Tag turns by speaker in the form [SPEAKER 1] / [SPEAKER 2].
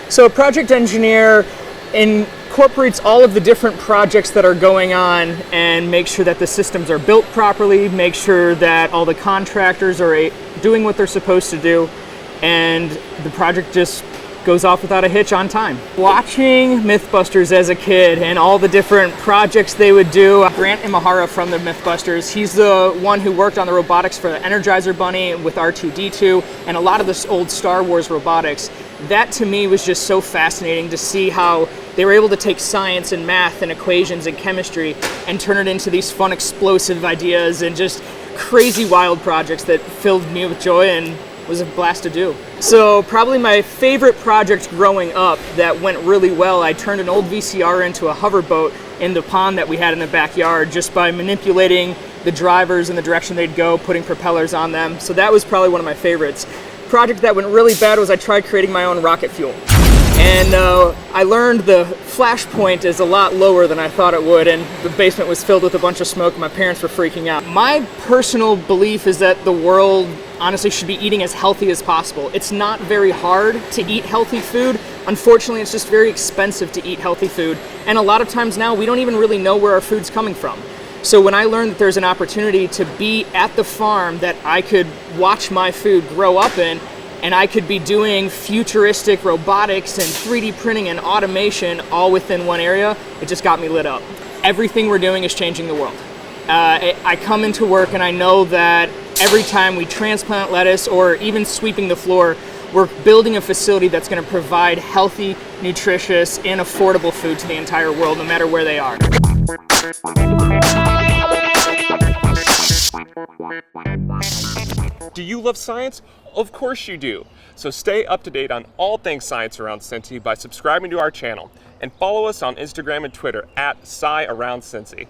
[SPEAKER 1] So a project engineer incorporates all of the different projects that are going on and make sure that the systems are built properly, make sure that all the contractors are doing what they're supposed to do, and the project just goes off without a hitch on time. Watching Mythbusters as a kid and all the different projects they would do. Grant Imahura from the Mythbusters, he's the one who worked on the robotics for the Energizer Bunny with R2-D2 and a lot of this old Star Wars robotics. That to me was just so fascinating to see how they were able to take science and math and equations and chemistry and turn it into these fun, explosive ideas and just crazy, wild projects that filled me with joy and was a blast to do. So probably my favorite project growing up that went really well, I turned an old VCR into a hoverboat in the pond that we had in the backyard just by manipulating the drivers and the direction they'd go, putting propellers on them. So that was probably one of my favorites. Project that went really bad was I tried creating my own rocket fuel. And I learned the flash point is a lot lower than I thought it would, and the basement was filled with a bunch of smoke and my parents were freaking out. My personal belief is that the world honestly should be eating as healthy as possible. It's not very hard to eat healthy food. Unfortunately, it's just very expensive to eat healthy food. And a lot of times now, we don't even really know where our food's coming from. So when I learned that there's an opportunity to be at the farm that I could watch my food grow up in, and I could be doing futuristic robotics and 3D printing and automation all within one area, it just got me lit up. Everything we're doing is changing the world. I come into work and I know that every time we transplant lettuce or even sweeping the floor, we're building a facility that's going to provide healthy, nutritious, and affordable food to the entire world, no matter where they are.
[SPEAKER 2] Do you love science? Of course you do. So stay up to date on all things science around Cincy by subscribing to our channel and follow us on Instagram and Twitter @SciAroundCincy.